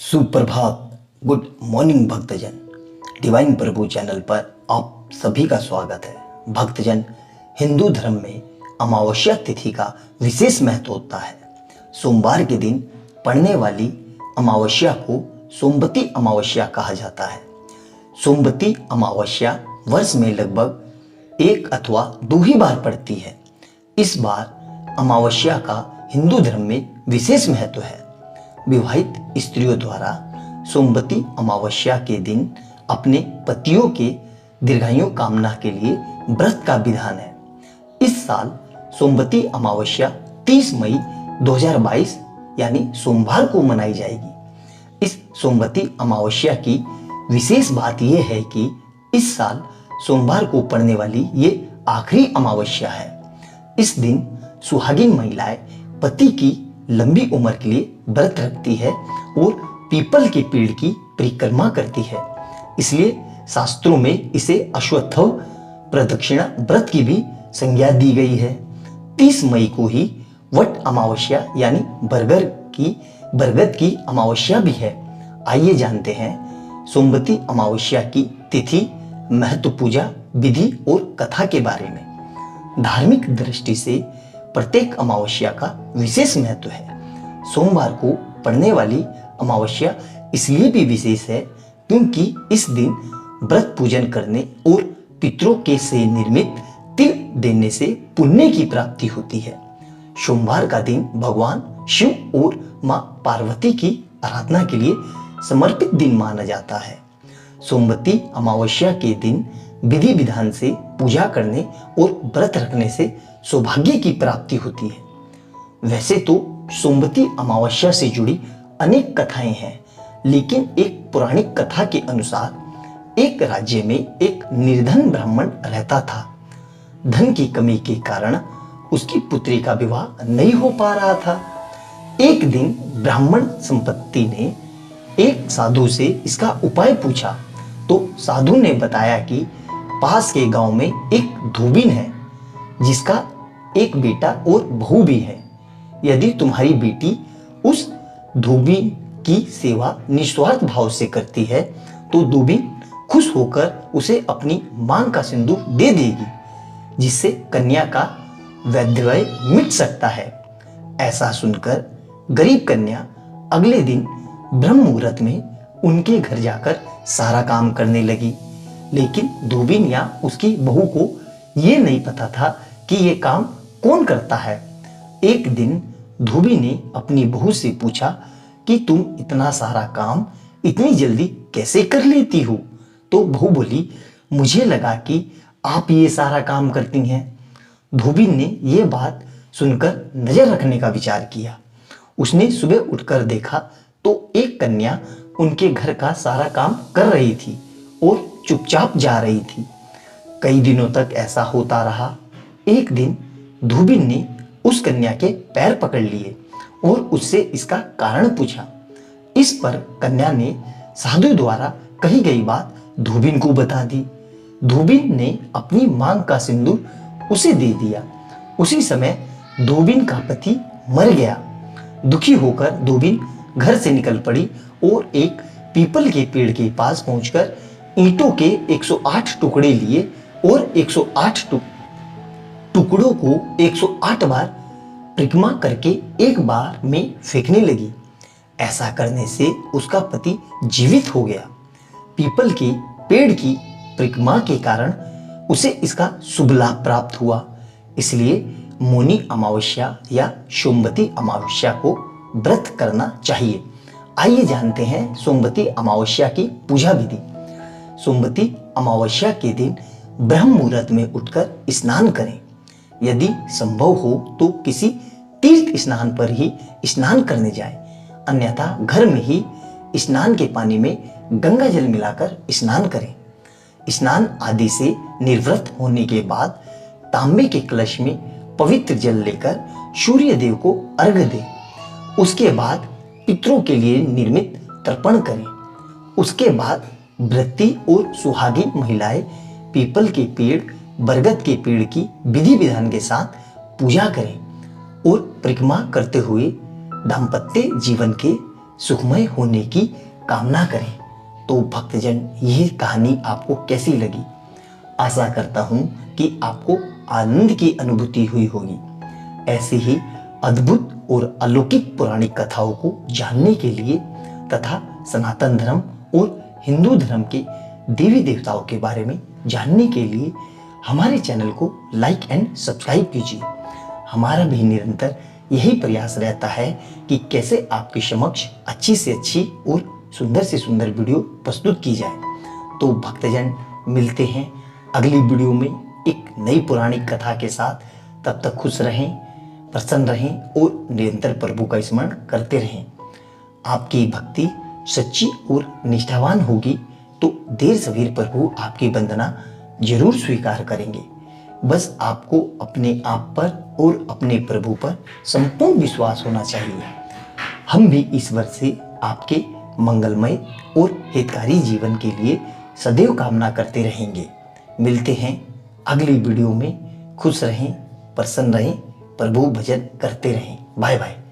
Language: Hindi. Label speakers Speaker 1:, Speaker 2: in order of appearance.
Speaker 1: सुप्रभात, गुड मॉर्निंग भक्तजन। डिवाइन प्रभु चैनल पर आप सभी का स्वागत है। भक्तजन, हिंदू धर्म में अमावस्या तिथि का विशेष महत्व होता है। सोमवार के दिन पड़ने वाली अमावस्या को सोमवती अमावस्या कहा जाता है। सोमवती अमावस्या वर्ष में लगभग एक अथवा दो ही बार पड़ती है। इस बार अमावस्या का हिंदू धर्म में विशेष महत्व है। विवाहित स्त्रियों द्वारा सोमवती अमावस्या के दिन अपने पतियों के दीर्घायु कामना के लिए व्रत का विधान है। इस साल सोमवती अमावस्या 30 मई 2022 यानी सोमवार को मनाई जाएगी। इस सोमवती अमावस्या की विशेष बात यह है कि इस साल सोमवार को पड़ने वाली ये आखिरी अमावस्या है। इस दिन सुहागिन महिलाएं पति की लंबी उम्र के लिए व्रत रखती है और पीपल के पेड़ की परिक्रमा करती है। इसलिए शास्त्रों में इसे अश्वत्थव प्रदक्षिणा व्रत की भी संज्ञा दी गई है। 30 मई को ही वट अमावस्या यानी बरगद की अमावस्या भी है। आइए जानते हैं सोमवती अमावस्या की तिथि, महत्व, पूजा विधि और कथा के बारे में। धार्मिक दृष्टि से प्रत्येक अमावस्या का विशेष महत्व है। सोमवार को पड़ने वाली अमावस्या इसलिए भी विशेष है क्योंकि इस दिन व्रत पूजन करने और पितरों के से निर्मित तिल देने से पुण्य की प्राप्ति होती है। सोमवार का दिन भगवान शिव और मां पार्वती की आराधना के लिए समर्पित दिन माना जाता है। सोमवती अमावस्या के दिन विधि विधान से पूजा करने और व्रत रखने से सौभाग्य की प्राप्ति होती है। वैसे तो सोमवती अमावस्या से जुड़ी अनेक कथाएं हैं, लेकिन एक पौराणिक कथा के अनुसार एक राज्य में एक निर्धन ब्राह्मण रहता था। धन की कमी के कारण उसकी पुत्री का विवाह नहीं हो पा रहा था। एक दिन ब्राह्मण संपत्ति ने एक साधु से इसका उपाय पूछा तो साधु ने बताया कि पास के गांव में एक धोबिन है जिसका एक बेटा और बहू भी है। यदि तुम्हारी बेटी उस धोबिन की सेवा निस्वार्थ भाव से करती है तो धोबिन खुश होकर उसे अपनी मांग का सिंदूर दे देगी, जिससे कन्या का वैधव्य मिट सकता है। ऐसा सुनकर गरीब कन्या अगले दिन ब्रह्म मुहूर्त में उनके घर जाकर सारा काम करने लगी। लेकिन धोबिन या उसकी बहू को यह नहीं पता था कि यह काम कौन करता है। एक दिन धोबी ने अपनी बहू से पूछा कि तुम इतना सारा काम इतनी जल्दी कैसे कर लेती हो? तो बहू बोली, मुझे लगा कि आप ये सारा काम करती हैं। धोबी ने यह बात सुनकर नजर रखने का विचार किया। उसने सुबह उठकर देखा तो एक कन्या उनके घर का सारा काम कर रही थी और चुपचाप जा रही थी। कई दिनों तक ऐसा होता रहा। एक दिन धोबिन ने उस कन्या के पैर पकड़ लिए और उससे इसका कारण पूछा। इस पर कन्या ने साधु द्वारा कही गई बात धोबिन को बता दी। धोबिन ने अपनी मांग का सिंदूर उसे दे दिया। उसी समय धोबिन का पति मर गया। दुखी होकर धोबिन घर से निकल पड़ी और एक पीपल के पेड़ के पास पहुंचकर ईंटों के 108 टुकड़े लिए और 108 टुकड़ों को 108 बार परिक्रमा करके एक बार में फेंकने लगी। ऐसा करने से उसका पति जीवित हो गया। पीपल के पेड़ की परिक्रमा के कारण उसे इसका शुभ लाभ प्राप्त हुआ। इसलिए मौनी अमावस्या या सोमवती अमावस्या को व्रत करना चाहिए। आइए जानते हैं सोमवती अमावस्या की पूजा विधि। सोमवती अमावस्या के दिन ब्रह्म मुहूर्त में उठकर स्नान करें। यदि संभव हो तो किसी तीर्थ स्नान पर ही स्नान करने जाएं, अन्यथा घर में ही स्नान के पानी में गंगा जल मिलाकर स्नान करें। स्नान आदि से निवृत्त होने के बाद तांबे के कलश में पवित्र जल लेकर सूर्य देव को अर्घ्य दें। उसके बाद पितरों के लिए निर्मित तर्पण करें। उसके बाद व्रती और सुहागिन महिलाएं पीपल के पेड़, बरगद के पेड़ की विधि विधान के साथ पूजा करें और परिक्रमा करते हुए दाम्पत्य जीवन के सुखमय होने की कामना करें। तो भक्तजन, यह कहानी आपको कैसी लगी? आशा करता हूं कि आपको आनंद की अनुभूति हुई होगी। ऐसी ही अद्भुत और अलौकिक पौराणिक कथाओं को जानने के लिए तथा सनातन धर्म और हिंदू धर्म के देवी देवताओं के बारे में जानने के लिए हमारे चैनल को लाइक एंड सब्सक्राइब कीजिए। हमारा भी निरंतर यही प्रयास रहता है कि कैसे आपके समक्ष अच्छी से अच्छी और सुंदर से सुंदर वीडियो प्रस्तुत की जाए। तो भक्तजन, मिलते हैं अगली वीडियो में एक नई पौराणिक कथा के साथ। तब तक खुश रहें, प्रसन्न रहें और निरंतर प्रभु का स्मरण करते रहें। आपकी भक्ति सच्ची और निष्ठावान होगी तो देर सवेर प्रभु आपकी वंदना जरूर स्वीकार करेंगे। बस आपको अपने आप पर और अपने प्रभु पर संपूर्ण विश्वास होना चाहिए। हम भी ईश्वर से आपके मंगलमय और हितकारी जीवन के लिए सदैव कामना करते रहेंगे। मिलते हैं अगली वीडियो में। खुश रहें, प्रसन्न रहें, प्रभु भजन करते रहें। Bye bye.